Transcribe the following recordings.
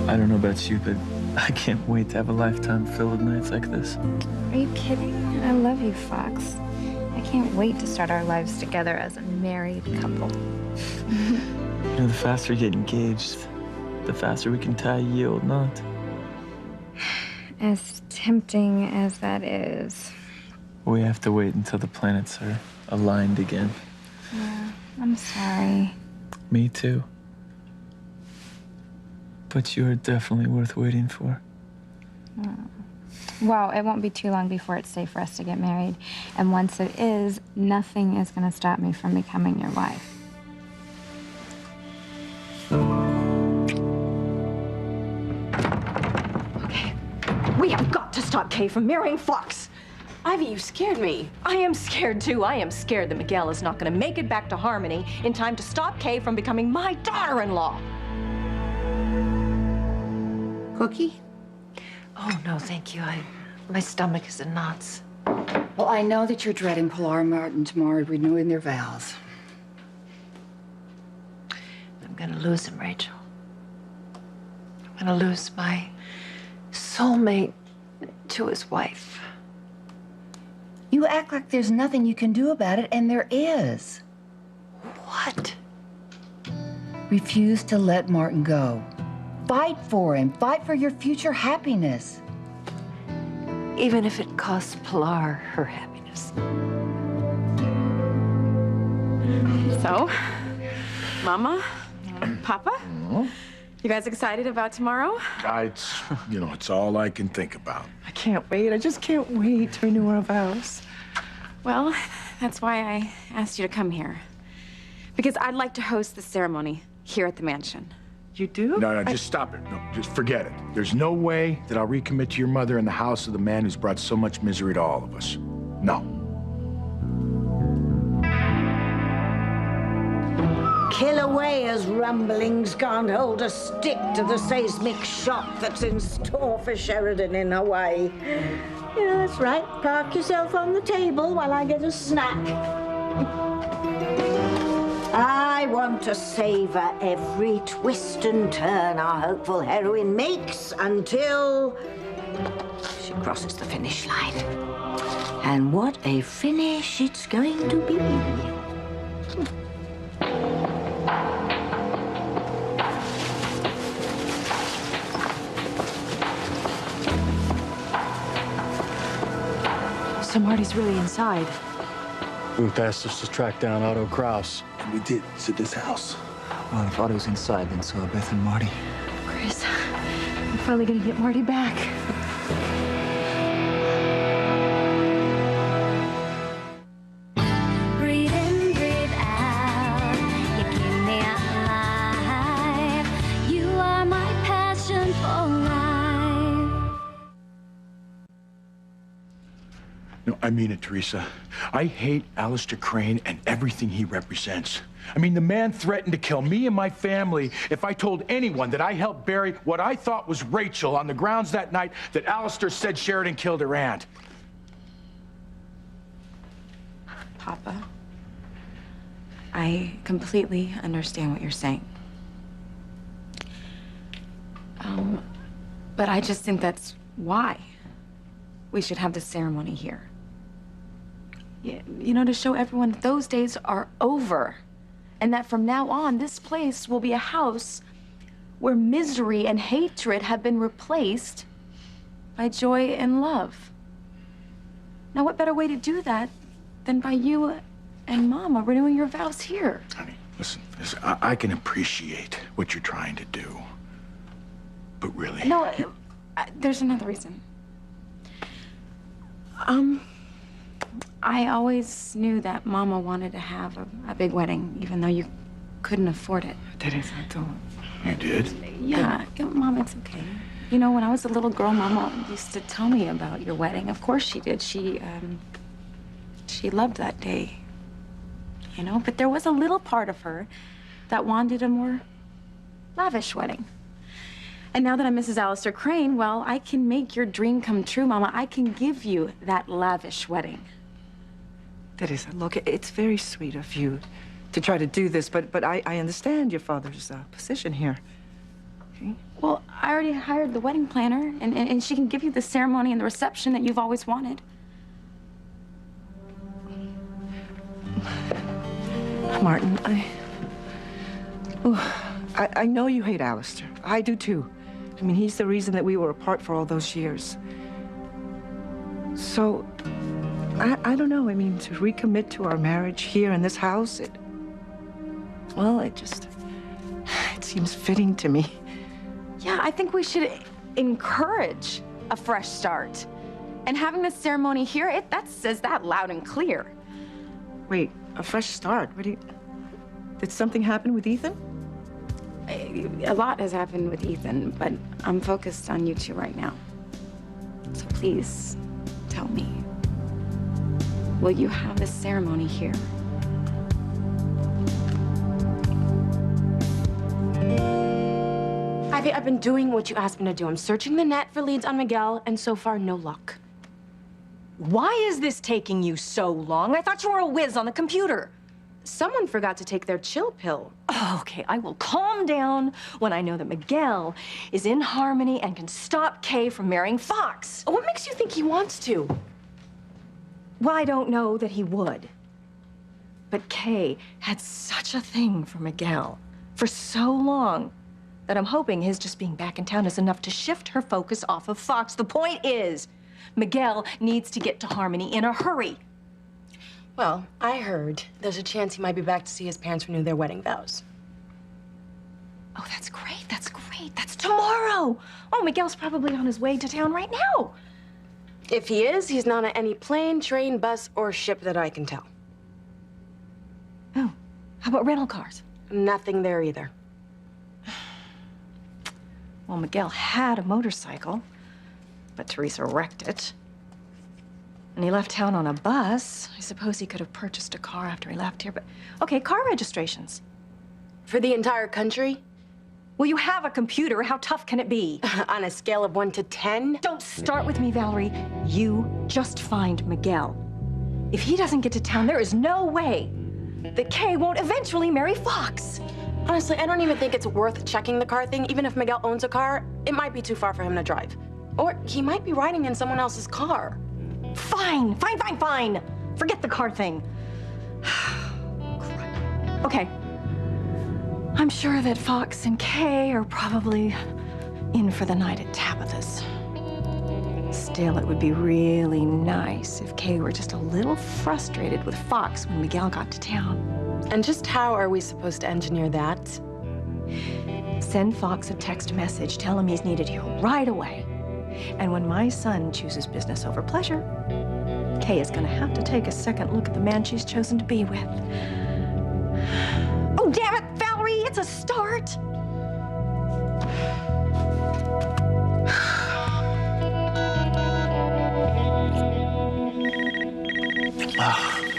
I don't know about you, but I can't wait to have a lifetime filled with nights like this. Are you kidding? I love you, Fox. I can't wait to start our lives together as a married couple. You know, the faster we get engaged, the faster we can tie a ye-old knot. As tempting as that is. We have to wait until the planets are aligned again. Yeah, I'm sorry. Me too. But you are definitely worth waiting for. Well, it won't be too long before it's safe for us to get married. And once it is, nothing is going to stop me from becoming your wife. Okay. We have got to stop Kay from marrying Fox. Ivy, you scared me. I am scared, too. I am scared that Miguel is not going to make it back to Harmony in time to stop Kay from becoming my daughter-in-law. Cookie? Oh, no, thank you. My stomach is in knots. Well, I know that you're dreading Pilar and Martin tomorrow renewing their vows. I'm gonna lose him, Rachel. I'm gonna lose my soulmate to his wife. You act like there's nothing you can do about it, and there is. What? Refuse to let Martin go. Fight for him. Fight for your future happiness. Even if it costs Pilar her happiness. So, Mama, Papa, you guys excited about tomorrow? It's all I can think about. I can't wait. I just can't wait to renew our vows. Well, that's why I asked you to come here. Because I'd like to host the ceremony here at the mansion. You do? No, just stop it. No, just forget it. There's no way that I'll recommit to your mother in the house of the man who's brought so much misery to all of us. No. Kilauea's rumblings can't hold a stick to the seismic shock that's in store for Sheridan in Hawaii. Yeah, that's right. Park yourself on the table while I get a snack. I want to savor every twist and turn our hopeful heroine makes until she crosses the finish line. And what a finish it's going to be. So Marty's really inside. Ruth asked us to track down Otto Kraus. And we did to this house. Well, if Otto's inside, then so are Beth and Marty. Chris, I'm finally gonna get Marty back. Breathe in, breathe out. You keep me alive. You are my passion for life. No, I mean it, Teresa. I hate Alistair Crane and everything he represents. I mean, the man threatened to kill me and my family if I told anyone that I helped bury what I thought was Rachel on the grounds that night that Alistair said Sheridan killed her aunt. Papa, I completely understand what you're saying. But I just think that's why we should have this ceremony here. You know, to show everyone that those days are over. And that from now on, this place will be a house where misery and hatred have been replaced by joy and love. Now, what better way to do that than by you and Mama renewing your vows here? Honey, listen, I can appreciate what you're trying to do. But really... No, there's another reason. I always knew that Mama wanted to have a big wedding, even though you couldn't afford it. Teresa, don't. You did? Yeah, Mama, it's okay. You know, when I was a little girl, Mama used to tell me about your wedding. Of course she did. She loved that day, you know? But there was a little part of her that wanted a more lavish wedding. And now that I'm Mrs. Alistair Crane, well, I can make your dream come true, Mama. I can give you that lavish wedding. Teresa, look, it's very sweet of you to try to do this, but I understand your father's position here. Okay. Well, I already hired the wedding planner, and she can give you the ceremony and the reception that you've always wanted. Martin, I know you hate Alistair. I do too. I mean, he's the reason that we were apart for all those years. So, I don't know. I mean, to recommit to our marriage here in this house, it seems fitting to me. Yeah, I think we should encourage a fresh start. And having this ceremony here, that says that loud and clear. Wait, a fresh start? Did something happen with Ethan? A lot has happened with Ethan, but I'm focused on you two right now. So please, tell me, will you have this ceremony here? Ivy, I've been doing what you asked me to do. I'm searching the net for leads on Miguel, and so far, no luck. Why is this taking you so long? I thought you were a whiz on the computer. Someone forgot to take their chill pill. Oh, okay, I will calm down when I know that Miguel is in harmony and can stop Kay from marrying Fox. What makes you think he wants to? Well, I don't know that he would. But Kay had such a thing for Miguel for so long that I'm hoping his just being back in town is enough to shift her focus off of Fox. The point is, Miguel needs to get to Harmony in a hurry. Well, I heard there's a chance he might be back to see his parents renew their wedding vows. Oh, that's great. That's great. That's tomorrow. Oh, Miguel's probably on his way to town right now. If he is, he's not on any plane, train, bus, or ship that I can tell. Oh, how about rental cars? Nothing there either. Well, Miguel had a motorcycle, but Teresa wrecked it. And he left town on a bus. I suppose he could have purchased a car after he left here, but... Okay, car registrations. For the entire country? Well, you have a computer. How tough can it be? On a scale of 1 to 10? Don't start with me, Valerie. You just find Miguel. If he doesn't get to town, there is no way that Kay won't eventually marry Fox. Honestly, I don't even think it's worth checking the car thing. Even if Miguel owns a car, it might be too far for him to drive. Or he might be riding in someone else's car. Fine, fine, fine, fine. Forget the car thing. Okay. I'm sure that Fox and Kay are probably in for the night at Tabitha's. Still, it would be really nice if Kay were just a little frustrated with Fox when Miguel got to town. And just how are we supposed to engineer that? Send Fox a text message, tell him he's needed here right away. And when my son chooses business over pleasure, Kay is gonna have to take a second look at the man she's chosen to be with. Oh, damn it, Valerie, it's a start.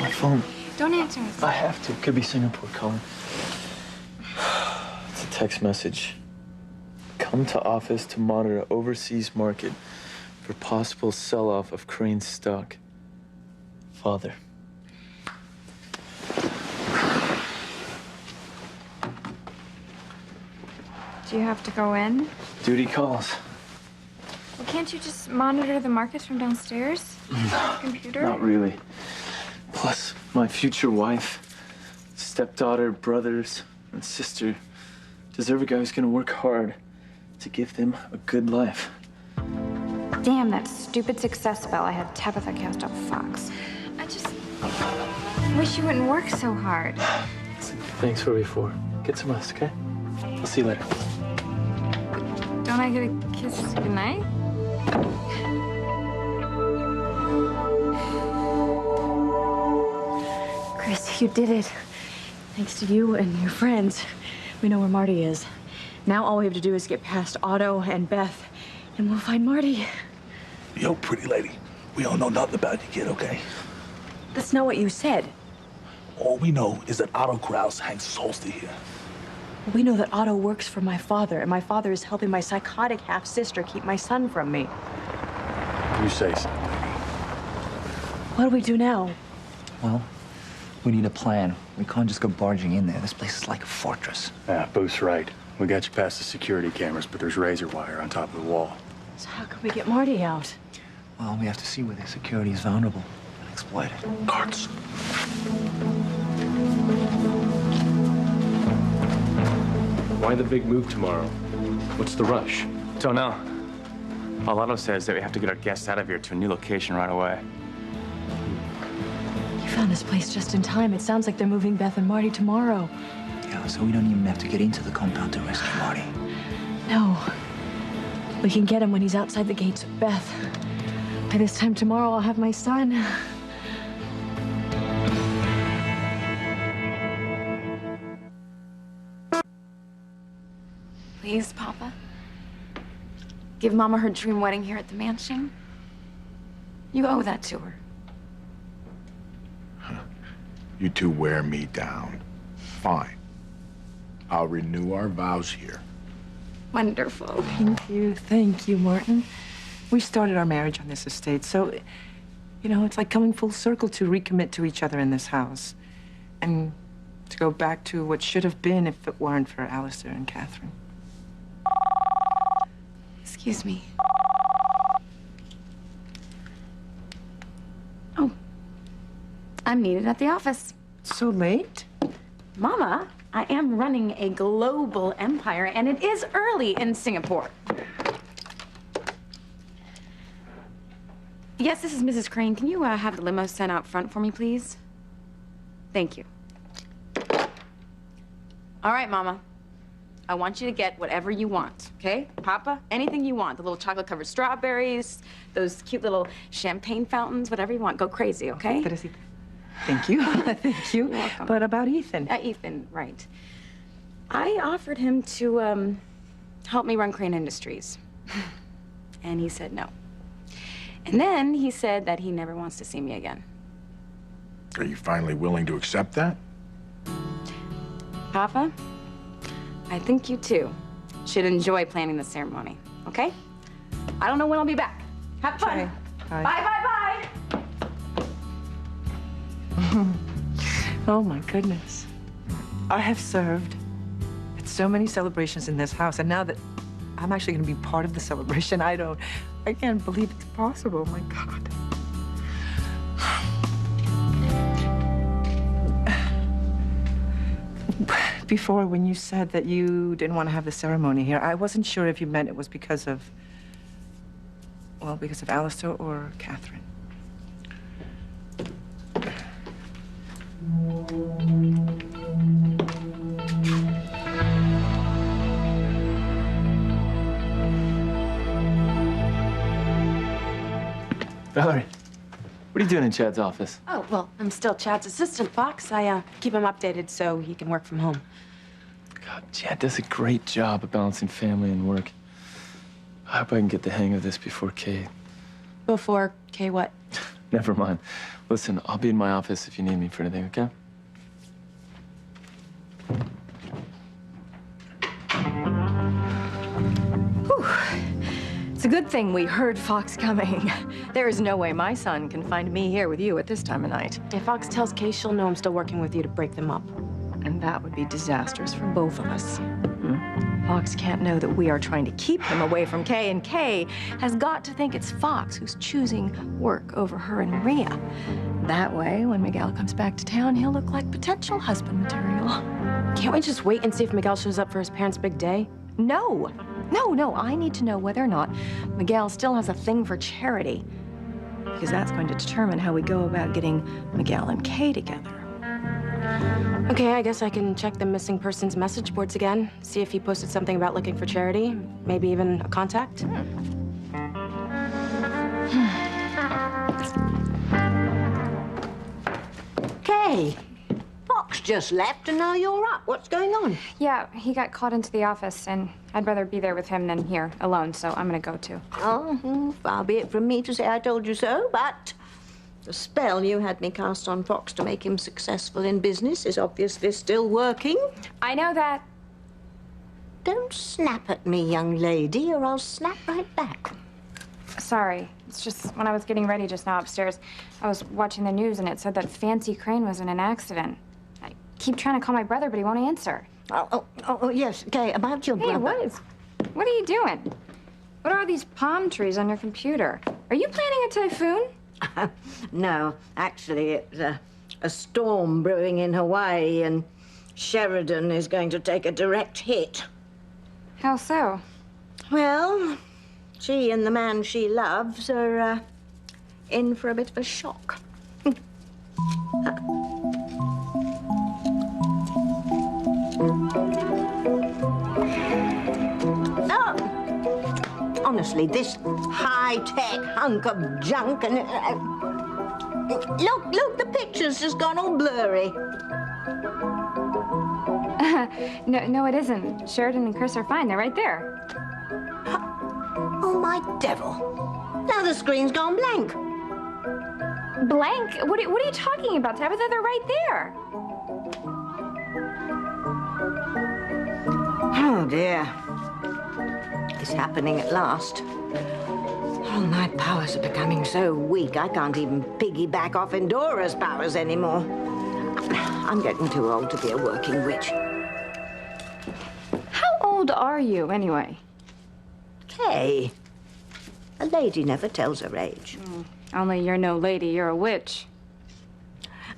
My phone. Don't answer it. I have to. Could be Singapore calling. It's a text message. Come to office to monitor overseas market for possible sell-off of Crane's stock. Father. Do you have to go in? Duty calls. Well, can't you just monitor the markets from downstairs? Computer? Not really. Plus, my future wife, stepdaughter, brothers, and sister deserve a guy who's gonna work hard to give them a good life. Damn, that stupid success spell I had Tabitha cast off Fox. I just wish you wouldn't work so hard. Thanks for before. Get some rest, okay? I'll see you later. Don't I get a kiss goodnight? Chris, you did it. Thanks to you and your friends. We know where Marty is. Now all we have to do is get past Otto and Beth, and we'll find Marty. Yo, pretty lady, we don't know nothing about you, kid, okay? That's not what you said. All we know is that Otto Kraus hangs Solstice here. We know that Otto works for my father, and my father is helping my psychotic half-sister keep my son from me. You say so. What do we do now? Well, we need a plan. We can't just go barging in there. This place is like a fortress. Yeah, Booth's right. We got you past the security cameras, but there's razor wire on top of the wall. So how can we get Marty out? Well, we have to see where the security is vulnerable and exploit it. Guards. Why the big move tomorrow? What's the rush? Don't know. All Otto says that we have to get our guests out of here to a new location right away. You found this place just in time. It sounds like they're moving Beth and Marty tomorrow. Yeah, so we don't even have to get into the compound to rescue Marty. No. We can get him when he's outside the gates with Beth. By this time tomorrow, I'll have my son. Please, Papa. Give Mama her dream wedding here at the mansion. You owe that to her. You two wear me down. Fine. I'll renew our vows here. Wonderful. Thank you, Martin. We started our marriage on this estate, so, you know, it's like coming full circle to recommit to each other in this house. And to go back to what should have been if it weren't for Alistair and Catherine. Excuse me. Oh. I'm needed at the office. So late? Mama, I am running a global empire, and it is early in Singapore. Yes, this is Mrs. Crane. Can you have the limo sent out front for me, please? Thank you. All right, Mama. I want you to get whatever you want, okay? Papa, anything you want. The little chocolate-covered strawberries, those cute little champagne fountains, whatever you want. Go crazy, okay? Teresita. Thank you. Thank you. You're welcome. But about Ethan? Ethan, right. I offered him to help me run Crane Industries. And he said no. And then he said that he never wants to see me again. Are you finally willing to accept that? Papa, I think you two should enjoy planning the ceremony, okay? I don't know when I'll be back. Have fun. Okay. Bye. Bye, bye, bye. Oh, my goodness. I have served at so many celebrations in this house, and now that I'm actually going to be part of the celebration, I can't believe it's possible. My God. Before, when you said that you didn't want to have the ceremony here, I wasn't sure if you meant it was because of Alistair or Catherine. Valerie, what are you doing in Chad's office? Oh, well, I'm still Chad's assistant, Fox. I keep him updated so he can work from home. God, Chad does a great job of balancing family and work. I hope I can get the hang of this before Kate. Before Kay what? Never mind. Listen, I'll be in my office if you need me for anything, okay? It's a good thing we heard Fox coming. There is no way my son can find me here with you at this time of night. If Fox tells Kay, she'll know I'm still working with you to break them up. And that would be disastrous for both of us. Fox can't know that we are trying to keep him away from Kay, and Kay has got to think it's Fox who's choosing work over her and Maria. That way, when Miguel comes back to town, he'll look like potential husband material. Can't we just wait and see if Miguel shows up for his parents' big day? No. No, I need to know whether or not Miguel still has a thing for charity. Because that's going to determine how we go about getting Miguel and Kay together. Okay, I guess I can check the missing persons message boards again, see if he posted something about looking for charity, maybe even a contact. Kay, Fox just left and now you're up. What's going on? Yeah, he got called into the office, and I'd rather be there with him than here alone, so I'm gonna go too. Oh, far be it from me to say I told you so, but the spell you had me cast on Fox to make him successful in business is obviously still working. I know that. Don't snap at me, young lady, or I'll snap right back. Sorry. It's just when I was getting ready just now upstairs, I was watching the news and it said that Fancy Crane was in an accident. I keep trying to call my brother, but he won't answer. Oh, yes, Kay, about your brother. Hey, what are you doing? What are all these palm trees on your computer? Are you planning a typhoon? No, actually, it's a storm brewing in Hawaii, and Sheridan is going to take a direct hit. How so? Well, she and the man she loves are in for a bit of a shock. Honestly, this high-tech hunk of junk and... look, the picture's just gone all blurry. No, it isn't. Sheridan and Chris are fine. They're right there. Oh, my devil. Now the screen's gone blank. Blank? What are you talking about, Tabitha? They're right there. Oh, dear. It's happening at last. Oh, my powers are becoming so weak, I can't even piggyback off Endora's powers anymore. I'm getting too old to be a working witch. How old are you, anyway? Kay, a lady never tells her age. Only you're no lady, you're a witch.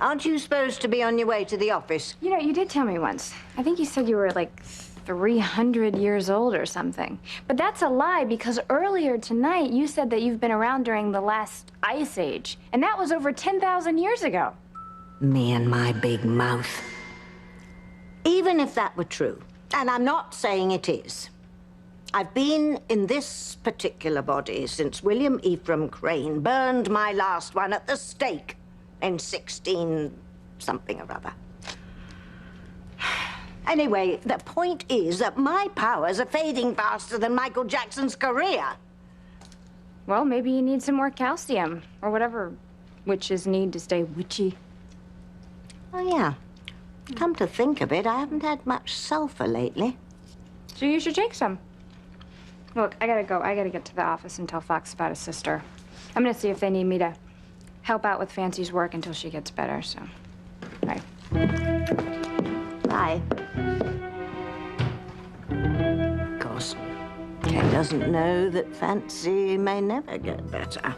Aren't you supposed to be on your way to the office? You know, you did tell me once. I think you said you were like 300 years old or something. But that's a lie, because earlier tonight you said that you've been around during the last ice age, and that was over 10,000 years ago. Me and my big mouth. Even if that were true, and I'm not saying it is, I've been in this particular body since William Ephraim Crane burned my last one at the stake in 16 something or other. Anyway, the point is that my powers are fading faster than Michael Jackson's career. Well, maybe you need some more calcium, or whatever witches need to stay witchy. Oh, yeah. Come to think of it, I haven't had much sulfur lately. So you should take some. Look, I gotta go. I gotta get to the office and tell Fox about his sister. I'm gonna see if they need me to help out with Fancy's work until she gets better, so... Bye. Bye. Of course, Kay doesn't know that Fancy may never get better.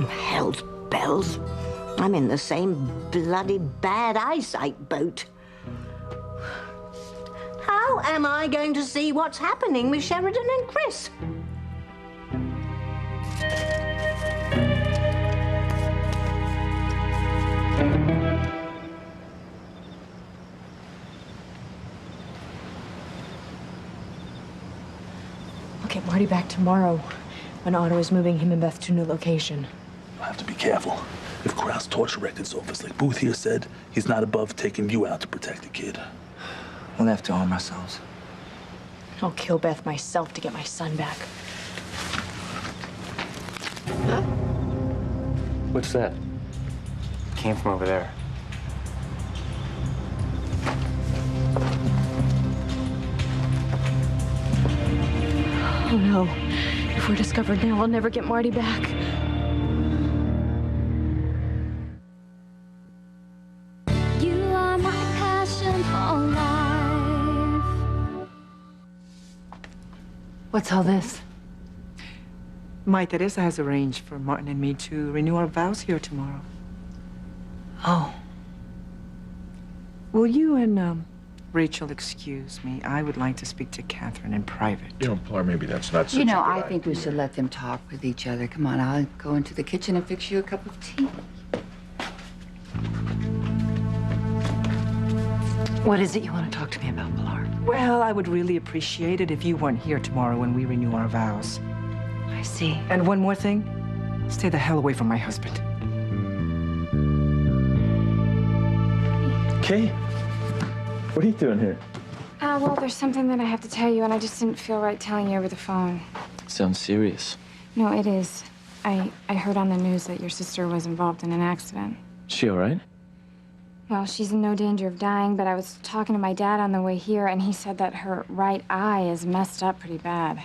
Hell's bells. I'm in the same bloody bad eyesight boat. How am I going to see what's happening with Sheridan and Chris? I'll get Marty back tomorrow when Otto is moving him and Beth to a new location. I have to be careful. If Kraus torture records office, like Booth here said, he's not above taking you out to protect the kid. We'll have to arm ourselves. I'll kill Beth myself to get my son back. What's that? Came from over there. Oh no. If we're discovered now, I'll never get Marty back. You are my passion for life. What's all this? My Teresa has arranged for Martin and me to renew our vows here tomorrow. Oh. Will you and, Rachel excuse me? I would like to speak to Catherine in private. You know, Pilar, maybe that's not such You know, a good I think we should let them talk with each other. Come on, I'll go into the kitchen and fix you a cup of tea. What is it you want to talk to me about, Pilar? Well, I would really appreciate it if you weren't here tomorrow when we renew our vows. I see. And one more thing. Stay the hell away from my husband. Kay, what are you doing here? Well, there's something that I have to tell you, and I just didn't feel right telling you over the phone. Sounds serious. No, it is. I heard on the news that your sister was involved in an accident. She all right? Well, she's in no danger of dying, but I was talking to my dad on the way here, and he said that her right eye is messed up pretty bad.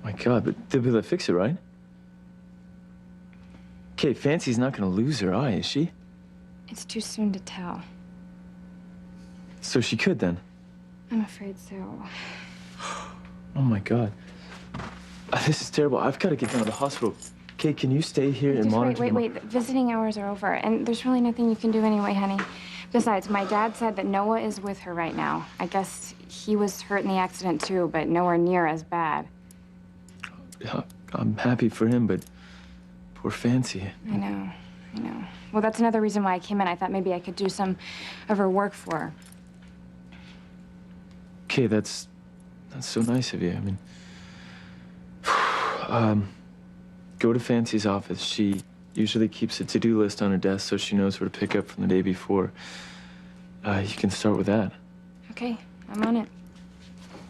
My God, but they'll be able to fix it, right? Kay, Fancy's not gonna lose her eye, is she? It's too soon to tell. So she could then? I'm afraid so. Oh my God. This is terrible. I've got to get down to the hospital. Kate, can you stay here and Just monitor? wait. The visiting hours are over, and there's really nothing you can do anyway, honey. Besides, my dad said that Noah is with her right now. I guess he was hurt in the accident too, but nowhere near as bad. Yeah, I'm happy for him, but poor Fancy. I know. Well, that's another reason why I came in. I thought maybe I could do some of her work for her. Okay, that's so nice of you. I mean, go to Fancy's office. She usually keeps a to-do list on her desk so she knows where to pick up from the day before. You can start with that. Okay, I'm on it.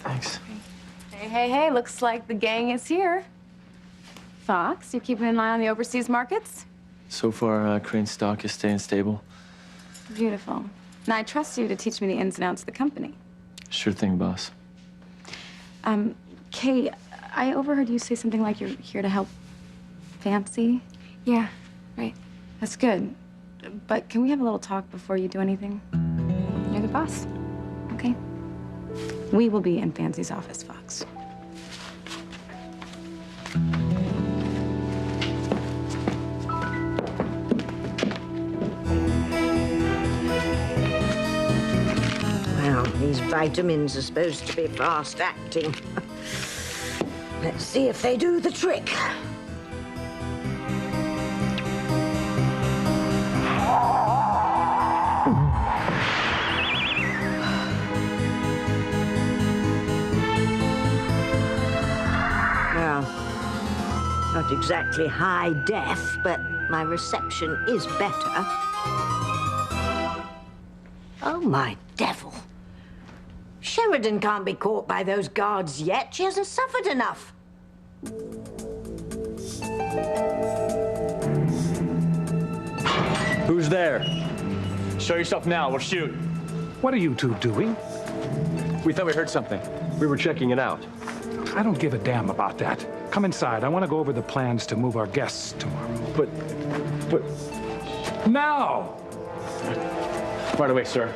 Thanks. Hey, looks like the gang is here. Fox, you keeping an eye on the overseas markets? So far, Crane's stock is staying stable. Beautiful. Now, I trust you to teach me the ins and outs of the company. Sure thing, boss. Kay, I overheard you say something like you're here to help Fancy. Yeah, right. That's good. But can we have a little talk before you do anything? You're the boss, okay? We will be in Fancy's office, Fox. Well, these vitamins are supposed to be fast-acting. Let's see if they do the trick. Well, not exactly high def, but my reception is better. Oh, my devil. Sheridan can't be caught by those guards yet. She hasn't suffered enough. Who's there? Show yourself now. We'll shoot. What are you two doing? We thought we heard something. We were checking it out. I don't give a damn about that. Come inside. I want to go over the plans to move our guests tomorrow. But... Now! Right away, sir.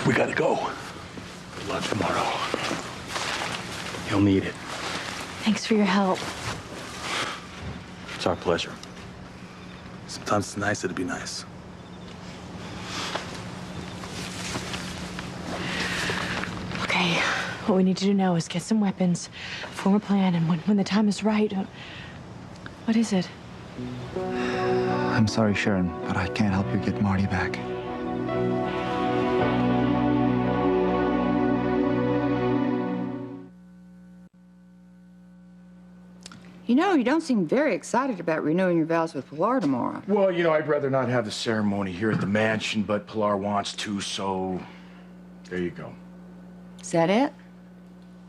We gotta go. Good luck tomorrow. You'll need it. Thanks for your help. It's our pleasure. Sometimes it's nicer to be nice. Okay, what we need to do now is get some weapons, form a plan, and when the time is right... What is it? I'm sorry, Sharon, but I can't help you get Marty back. You know, you don't seem very excited about renewing your vows with Pilar tomorrow. Well, you know, I'd rather not have the ceremony here at the mansion, but Pilar wants to, so there you go. Is that it?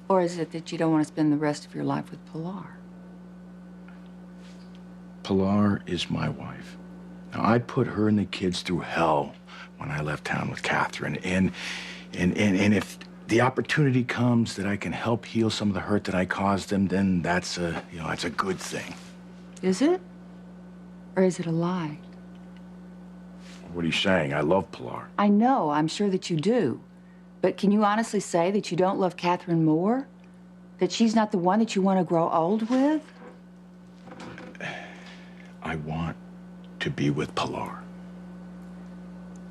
Or is it that you don't want to spend the rest of your life with Pilar? Pilar is my wife. Now, I put her and the kids through hell when I left town with Catherine, and if the opportunity comes that I can help heal some of the hurt that I caused them, then that's a good thing. Is it? Or is it a lie? What are you saying? I love Pilar. I know, I'm sure that you do. But can you honestly say that you don't love Catherine more? That she's not the one that you want to grow old with? I want to be with Pilar.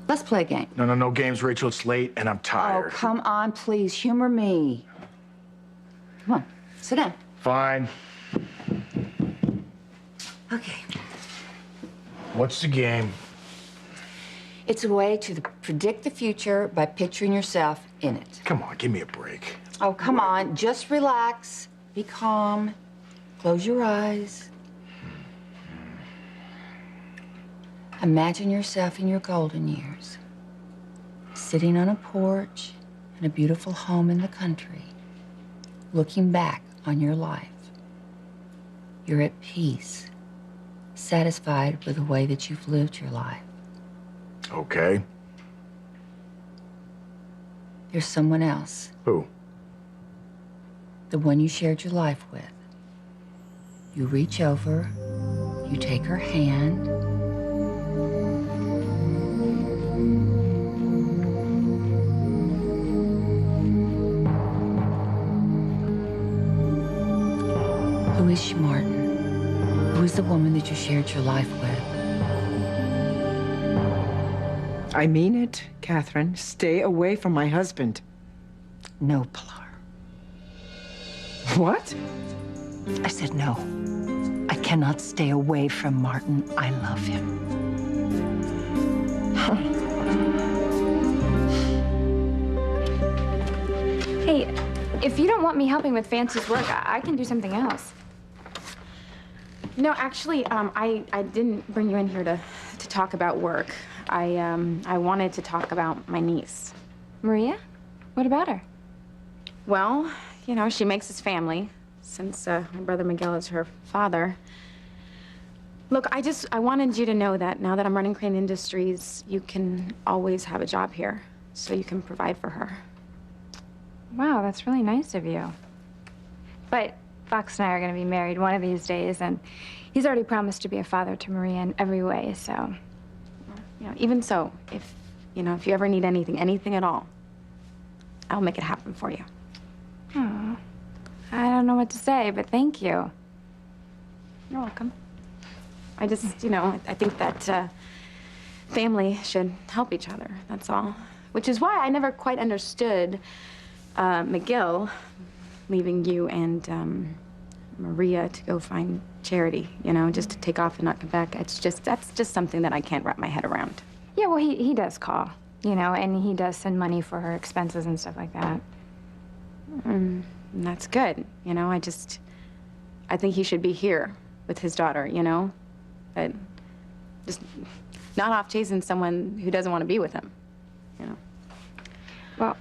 Let's play a game. No games, Rachel. It's late and I'm tired. Oh, come on, please. Humor me. Come on, sit down. Fine. Okay. What's the game? It's a way to predict the future by picturing yourself in it. Come on, give me a break. Oh, come on. Just relax. Be calm. Close your eyes. Imagine yourself in your golden years, sitting on a porch in a beautiful home in the country, looking back on your life. You're at peace, satisfied with the way that you've lived your life. Okay. There's someone else. Who? The one you shared your life with. You reach over, You take her hand. Who is she, Martin? Who is the woman that you shared your life with? I mean it, Catherine. Stay away from my husband. No, Pilar. What? I said no. I cannot stay away from Martin. I love him. Hey, if you don't want me helping with Fancy's work, I can do something else. No, actually, I didn't bring you in here to talk about work. I wanted to talk about my niece. Maria? What about her? Well, you know, she makes us family, since my brother Miguel is her father. Look, I wanted you to know that now that I'm running Crane Industries, you can always have a job here, so you can provide for her. Wow, that's really nice of you. But Fox and I are going to be married one of these days, and he's already promised to be a father to Maria in every way, so... You know, even so, if you ever need anything at all, I'll make it happen for you. Oh, I don't know what to say, but thank you. You're welcome. I just, I think that family should help each other, that's all. Which is why I never quite understood Miguel leaving you and Maria to go find Charity, just to take off and not come back. That's just something that I can't wrap my head around. Yeah, well, he does call, and he does send money for her expenses and stuff like that. And that's good, I think he should be here with his daughter, but just not off chasing someone who doesn't want to be with him, Well,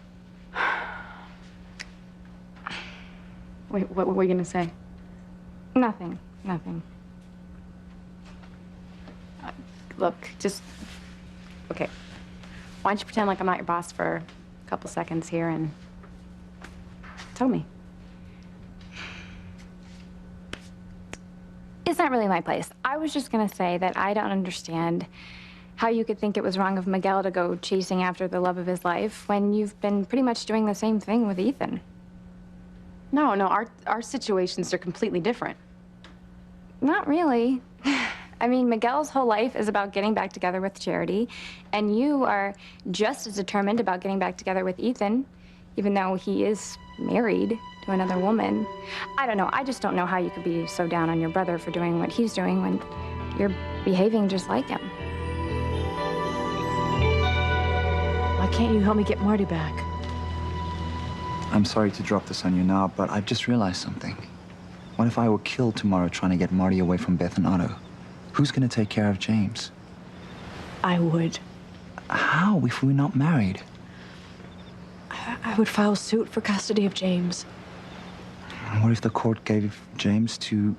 wait, what were you gonna say? Nothing. Look, okay. Why don't you pretend like I'm not your boss for a couple seconds here and tell me. It's not really my place. I was just gonna say that I don't understand how you could think it was wrong of Miguel to go chasing after the love of his life when you've been pretty much doing the same thing with Ethan. No, our situations are completely different. Not really. I mean, Miguel's whole life is about getting back together with Charity, and you are just as determined about getting back together with Ethan, even though he is married to another woman. I don't know. I just don't know how you could be so down on your brother for doing what he's doing when you're behaving just like him. Why can't you help me get Marty back? I'm sorry to drop this on you now, but I've just realized something. What if I were killed tomorrow trying to get Marty away from Beth and Otto? Who's gonna take care of James? I would. How, if we're not married? I would file suit for custody of James. What if the court gave James to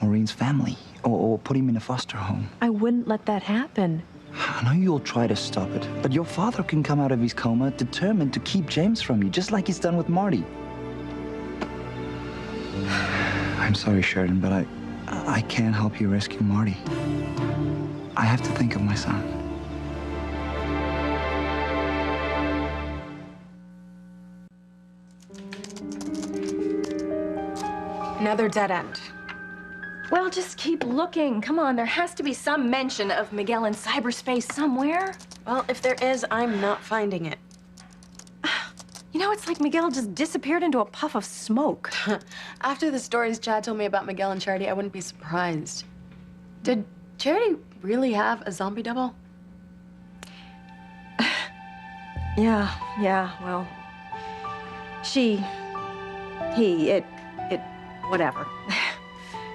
Maureen's family? Or put him in a foster home? I wouldn't let that happen. I know you'll try to stop it, but your father can come out of his coma determined to keep James from you, just like he's done with Marty. I'm sorry, Sheridan, but I can't help you rescue Marty. I have to think of my son. Another dead end. Well, just keep looking. Come on, there has to be some mention of Miguel in cyberspace somewhere. Well, if there is, I'm not finding it. It's like Miguel just disappeared into a puff of smoke. After the stories Chad told me about Miguel and Charity, I wouldn't be surprised. Did Charity really have a zombie double? Yeah, well, whatever.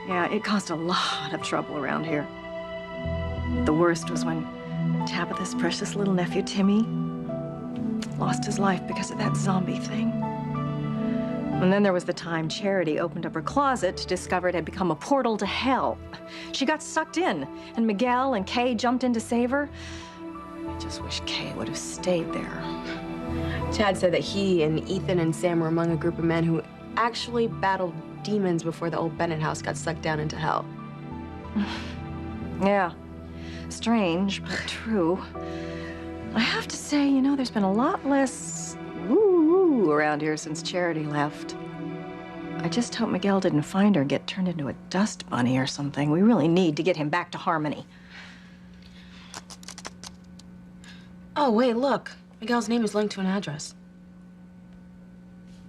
Yeah, it caused a lot of trouble around here. The worst was when Tabitha's precious little nephew, Timmy, lost his life because of that zombie thing. And then there was the time Charity opened up her closet to discover it had become a portal to hell. She got sucked in, and Miguel and Kay jumped in to save her. I just wish Kay would have stayed there. Chad said that he and Ethan and Sam were among a group of men who actually battled demons before the old Bennett house got sucked down into hell. Yeah. Strange, but true. I have to say, you know, there's been a lot less woo-woo around here since Charity left. I just hope Miguel didn't find her, get turned into a dust bunny or something. We really need to get him back to Harmony. Oh, wait, look. Miguel's name is linked to an address.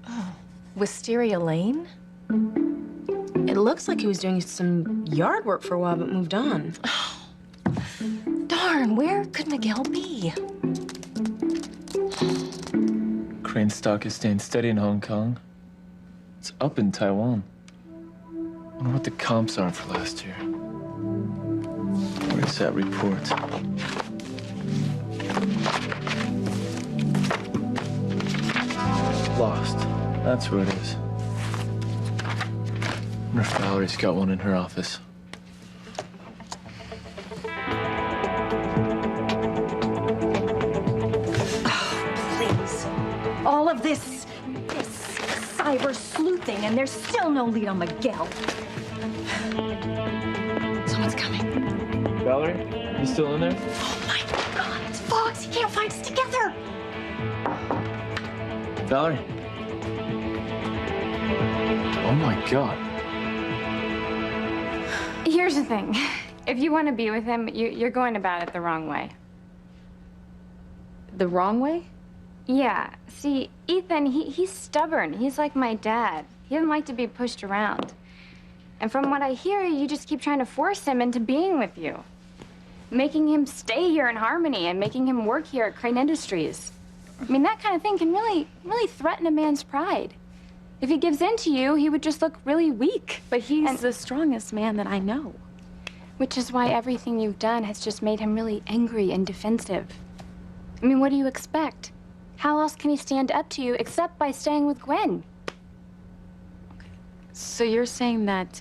Oh, Wisteria Lane? It looks like he was doing some yard work for a while, but moved on. Darn, where could Miguel be? Crane stock is staying steady in Hong Kong. It's up in Taiwan. I wonder what the comps are for last year. Where's that report? Lost. That's where it is. I wonder if Valerie's got one in her office. Please. All of this cyber sleuthing, and there's still no lead on Miguel. Someone's coming. Valerie, you still in there? Oh my God, it's Fox. He can't find us together. Valerie. Oh my God. Here's the thing. If you want to be with him, you're going about it the wrong way. The wrong way? Yeah. See, Ethan, he's stubborn. He's like my dad. He doesn't like to be pushed around. And from what I hear, you just keep trying to force him into being with you. Making him stay here in Harmony and making him work here at Crane Industries. I mean, that kind of thing can really threaten a man's pride. If he gives in to you, he would just look really weak. But he's the strongest man that I know. Which is why everything you've done has just made him really angry and defensive. I mean, what do you expect? How else can he stand up to you except by staying with Gwen? So you're saying that,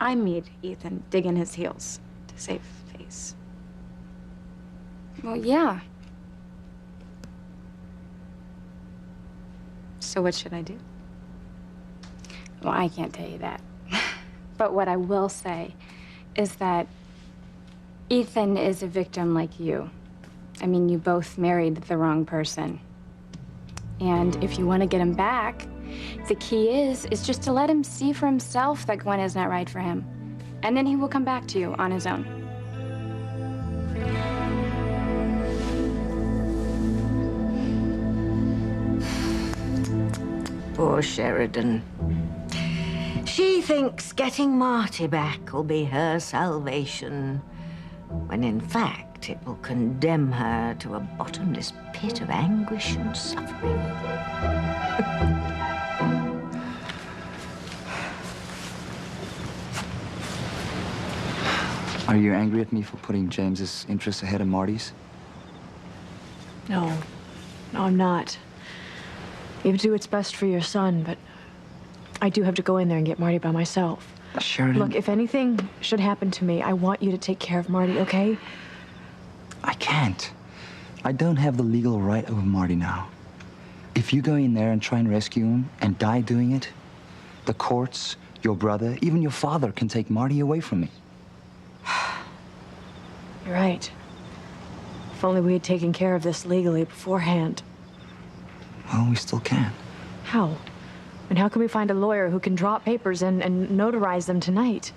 I made Ethan dig in his heels to save face? Well, yeah. So what should I do? Well, I can't tell you that. But what I will say is that Ethan is a victim like you. I mean, you both married the wrong person. And if you want to get him back, the key is just to let him see for himself that Gwen is not right for him. And then he will come back to you on his own. Poor Sheridan. She thinks getting Marty back will be her salvation, when in fact it will condemn her to a bottomless pit of anguish and suffering. Are you angry at me for putting James's interests ahead of Marty's? No. No, I'm not. You have to do what's best for your son, but I do have to go in there and get Marty by myself. Sheridan. Look, if anything should happen to me, I want you to take care of Marty, okay? I can't. I don't have the legal right over Marty now. If you go in there and try and rescue him and die doing it, the courts, your brother, even your father can take Marty away from me. You're right. If only we had taken care of this legally beforehand. Well, we still can. How? And how can we find a lawyer who can draw up papers and notarize them tonight?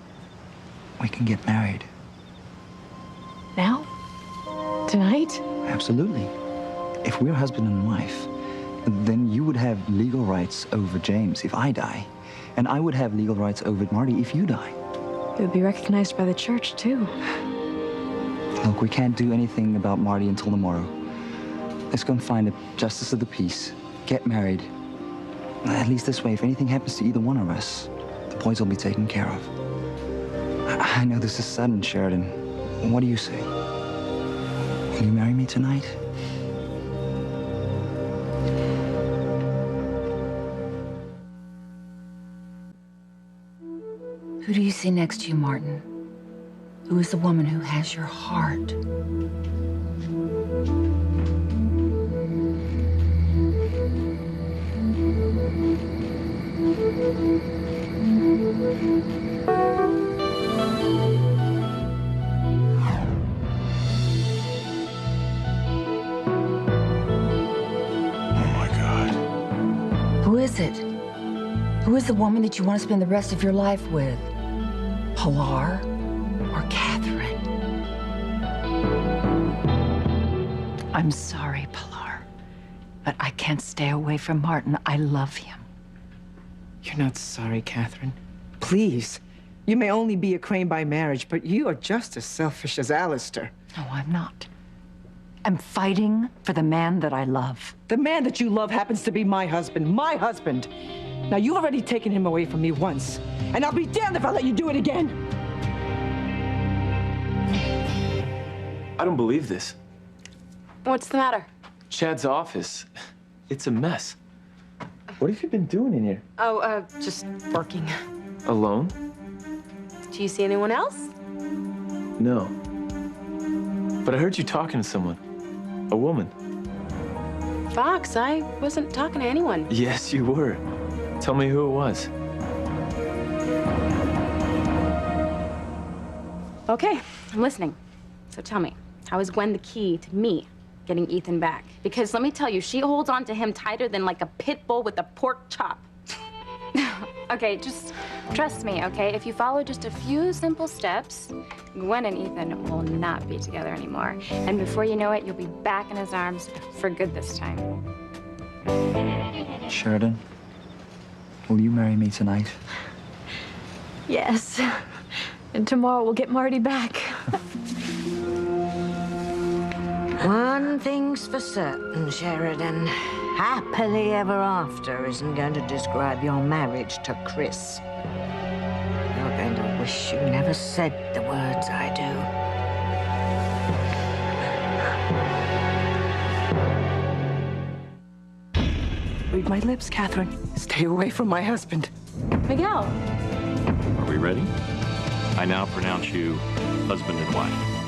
We can get married. Now? Tonight? Absolutely. If we're husband and wife, then you would have legal rights over James if I die, and I would have legal rights over Marty if you die. It would be recognized by the church, too. Look, we can't do anything about Marty until tomorrow. Let's go and find a justice of the peace, get married. At least this way, if anything happens to either one of us, the boys will be taken care of. I know this is sudden, Sheridan. What do you say? Will you marry me tonight? Who do you see next to you, Martin? Who is the woman who has your heart? Who is the woman that you want to spend the rest of your life with? Pilar or Catherine? I'm sorry, Pilar, but I can't stay away from Martin. I love him. You're not sorry, Catherine. Please. You may only be a Crane by marriage, but you are just as selfish as Alistair. No, I'm not. I'm fighting for the man that I love. The man that you love happens to be my husband. My husband. Now, you've already taken him away from me once, and I'll be damned if I let you do it again. I don't believe this. What's the matter? Chad's office. It's a mess. What have you been doing in here? Oh, just working. Alone? Do you see anyone else? No. But I heard you talking to someone. A woman. Fox, I wasn't talking to anyone. Yes, you were. Tell me who it was. Okay, I'm listening. So tell me, how is Gwen the key to me getting Ethan back? Because let me tell you, she holds on to him tighter than like a pit bull with a pork chop. Okay, just trust me, okay? If you follow just a few simple steps, Gwen and Ethan will not be together anymore. And before you know it, you'll be back in his arms for good this time. Sheridan, will you marry me tonight? Yes. And tomorrow we'll get Marty back. One thing's for certain, Sheridan. Happily ever after isn't going to describe your marriage to Chris. You're going to wish you never said the words I do. Read my lips, Catherine. Stay away from my husband. Miguel. Are we ready? I now pronounce you husband and wife.